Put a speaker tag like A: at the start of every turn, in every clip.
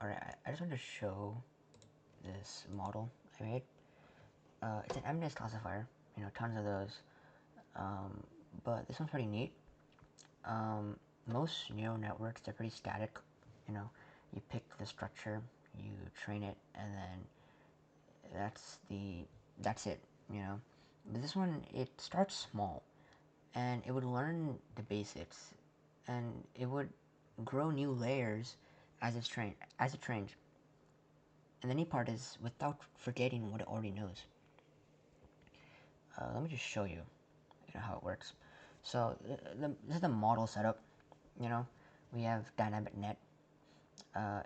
A: Alright, I just want to show this model I made. It's an MNIST classifier, tons of those. But this one's pretty neat. Most neural networks, they're pretty static. You pick the structure, you train it, and then that's it. But this one, it starts small, and it would learn the basics, and it would grow new layers as it trains. And the neat part is without forgetting what it already knows. Let me just show you, how it works. So this is the model setup. We have dynamic net.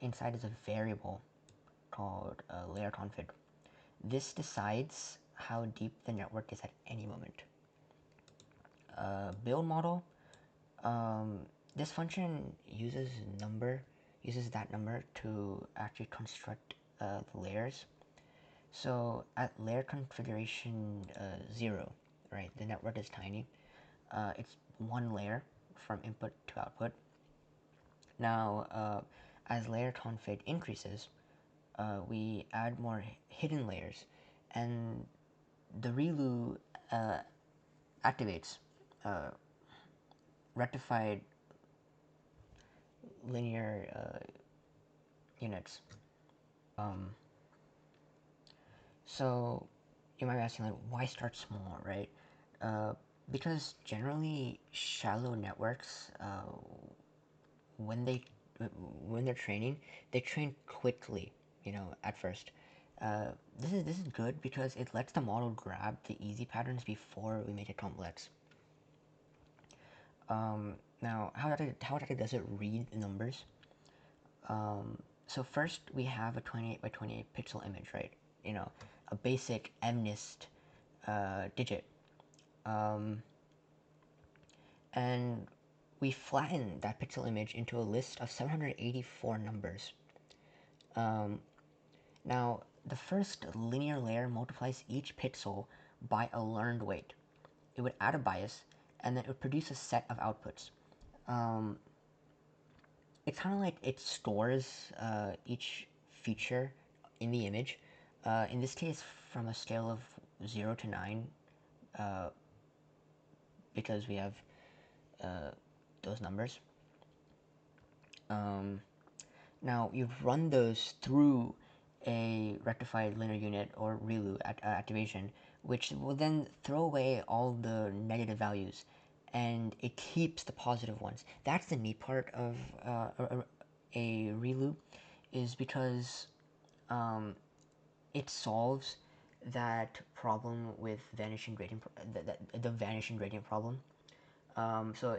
A: Inside is a variable called layer config. This decides how deep the network is at any moment. Build model. This function uses that number to actually construct the layers. So at layer configuration 0, right, the network is tiny. It's one layer from input to output. Now, as layer config increases, we add more hidden layers, and the ReLU activates rectified linear units. So you might be asking, like, why start small, right? Because generally shallow networks, when they're training, they train quickly, at first. This is good because it lets the model grab the easy patterns before we make it complex. Now, how exactly does it read the numbers? So first we have a 28 by 28 pixel image, right? A basic MNIST digit. And we flatten that pixel image into a list of 784 numbers. Now, the first linear layer multiplies each pixel by a learned weight. It would add a bias, and then it would produce a set of outputs. It's kind of like it stores each feature in the image. In this case, from a scale of 0 to 9, because we have those numbers. Now, you run those through a rectified linear unit or ReLU activation, which will then throw away all the negative values, and it keeps the positive ones. That's the neat part of a ReLU, is because it solves that problem with vanishing gradient, the vanishing gradient problem. So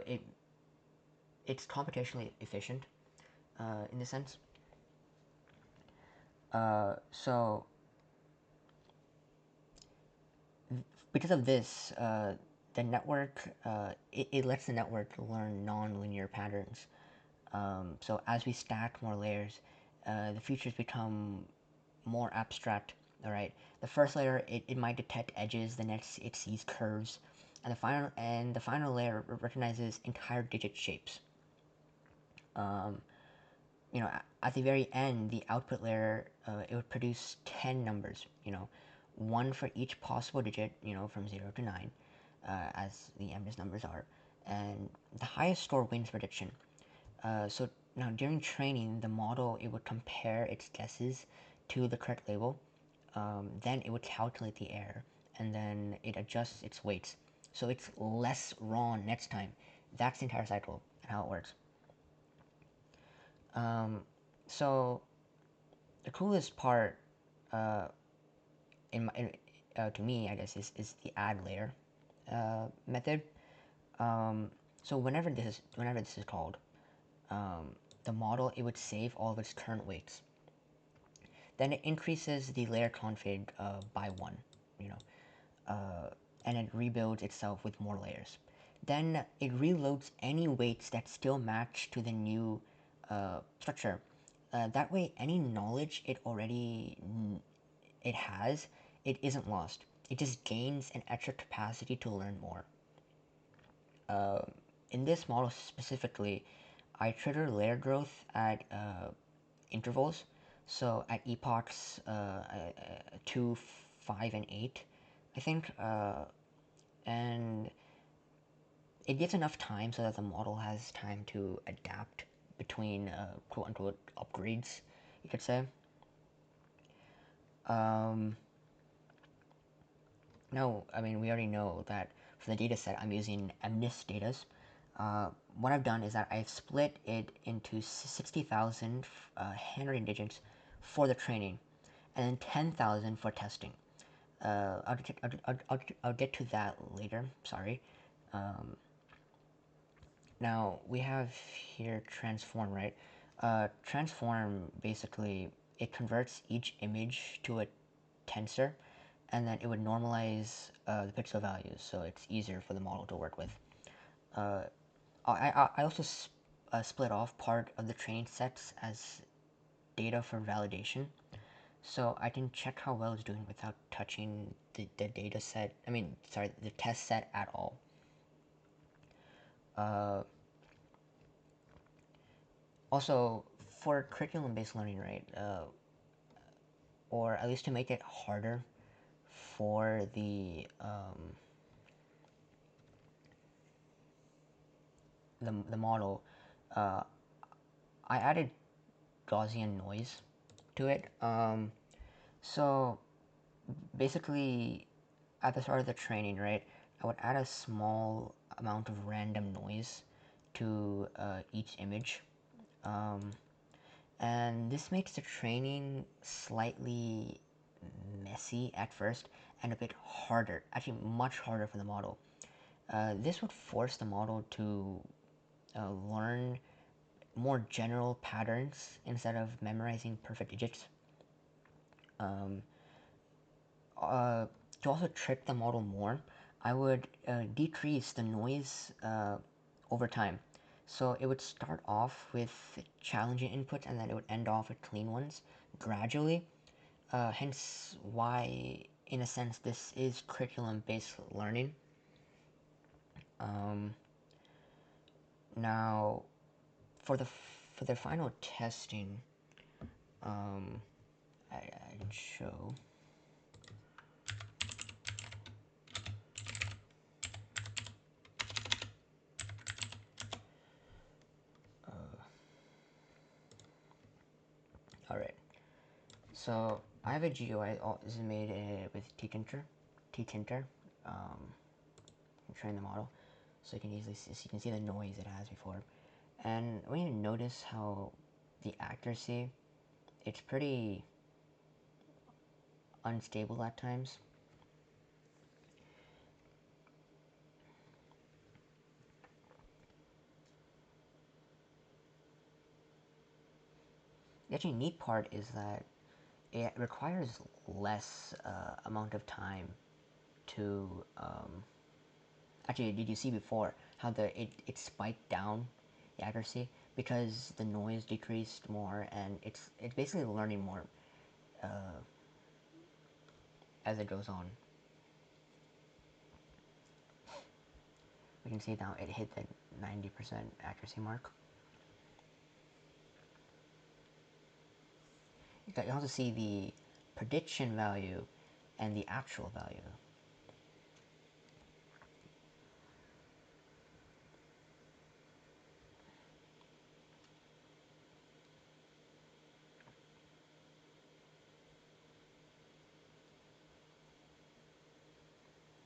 A: it's computationally efficient in a sense. So because of this, the network it lets the network learn non-linear patterns. So as we stack more layers, the features become more abstract. All right, the first layer it might detect edges, the next it sees curves, and the final layer recognizes entire digit shapes. At the very end, the output layer it would produce 10 numbers. One for each possible digit. From 0 to 9, as the MNIST numbers are, and the highest score wins prediction. So now during training, the model it would compare its guesses to the correct label. Then it would calculate the error, and then it adjusts its weights, so it's less wrong next time. That's the entire cycle and how it works. So the coolest part, to me, I guess, is the add layer method. So whenever this is called, the model it would save all of its current weights. Then it increases the layer config by 1, and it rebuilds itself with more layers. Then it reloads any weights that still match to the new structure. That way, any knowledge it has, it isn't lost. It just gains an extra capacity to learn more. In this model specifically, I trigger layer growth at intervals. So at epochs 2, 5, and 8, I think, and it gives enough time so that the model has time to adapt between quote unquote upgrades, you could say. Um, No, I mean, we already know that for the data set, I'm using MNIST data. What I've done is that I've split it into 60,000 handwritten digits for the training, and then 10,000 for testing. I'll get to that later, sorry. Now, we have here transform, right? Transform, basically, it converts each image to a tensor, and then it would normalize the pixel values, so it's easier for the model to work with. I also split off part of the training sets as data for validation, so I can check how well it's doing without touching the data set, the test set at all. Also, for curriculum-based learning, right, or at least to make it harder for the model, I added Gaussian noise to it. So basically, at the start of the training, right, I would add a small amount of random noise to each image. And this makes the training slightly messy at first and a bit harder, actually much harder for the model. This would force the model to learn more general patterns instead of memorizing perfect digits. To also trick the model more, I would decrease the noise over time. So it would start off with challenging inputs and then it would end off with clean ones gradually. Hence why, in a sense, this is curriculum-based learning. Now, for the final testing, I can show. All right. So I have a GUI. This is made with tkinter. Train the model, so you can easily see, so you can see the noise it has before. And when you notice how the accuracy, it's pretty unstable at times. The actually neat part is that it requires less amount of time to actually, did you see before how it spiked down the accuracy because the noise decreased more, and it's basically learning more as it goes on. We can see now it hit the 90% accuracy mark. You can also see the prediction value and the actual value.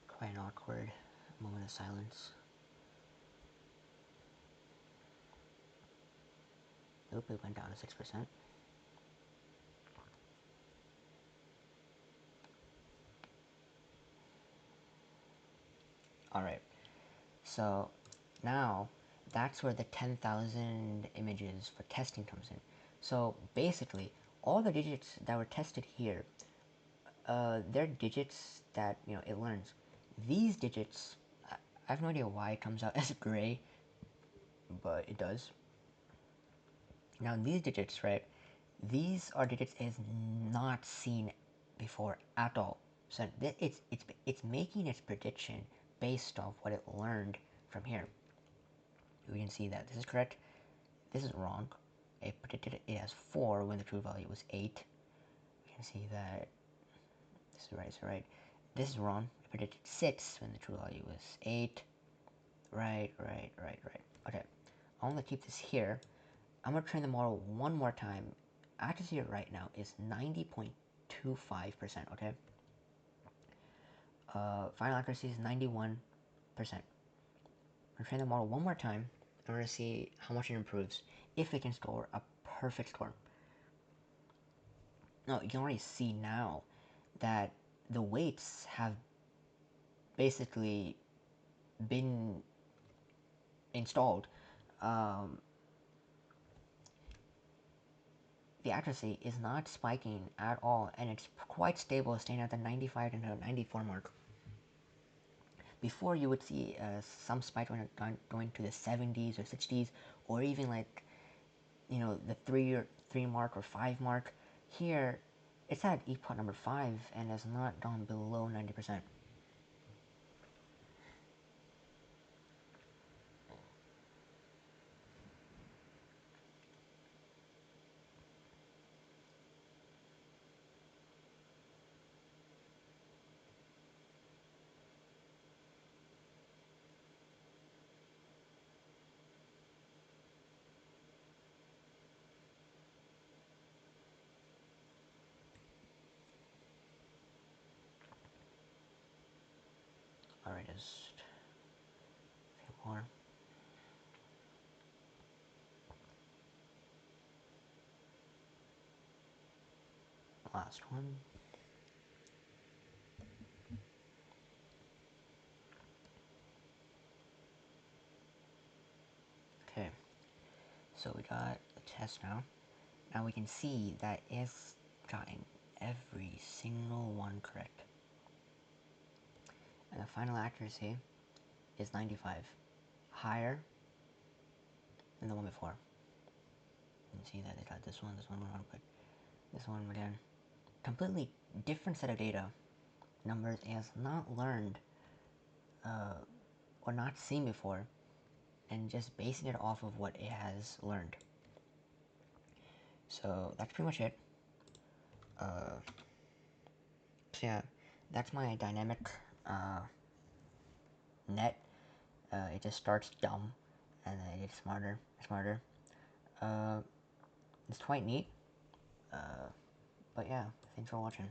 A: Quite an awkward moment of silence. Oop, it went down to 6%. Alright, so now that's where the 10,000 images for testing comes in. So basically, all the digits that were tested here, they're digits that it learns. These digits, I have no idea why it comes out as gray, but it does. Now these digits, right? These are digits it has not seen before at all. So it's making its prediction based off what it learned from here. We can see that this is correct. This is wrong. it predicted it as 4 when the true value was 8. You can see that this is right, so right. This is wrong. It predicted 6 when the true value was 8. Right. Okay, I'm going to keep this here. I'm going to train the model one more time. Accuracy right now is 90.25%, okay? Final accuracy is 91%. I'm going to train the model one more time. I'm going to see how much it improves, if it can score a perfect score. Now, you can already see now that the weights have basically been installed. The accuracy is not spiking at all, and it's quite stable, staying at the 95 to 94 mark. Before, you would see some spike going to the 70s or 60s, or even like, you know, the 3 mark or 5 mark. Here, it's at epoch number 5 and has not gone below 90%. Alright, just a few more. Last one. Okay, so we got the test now. Now we can see that it's gotten every single one correct. And the final accuracy is 95, higher than the one before. You can see that they got this one wrong, but this one again. Completely different set of data. Numbers it has not learned or not seen before, and just basing it off of what it has learned. So that's pretty much it. So yeah, that's my dynamic net. It just starts dumb, and then it gets smarter, smarter. It's quite neat. But yeah, thanks for watching.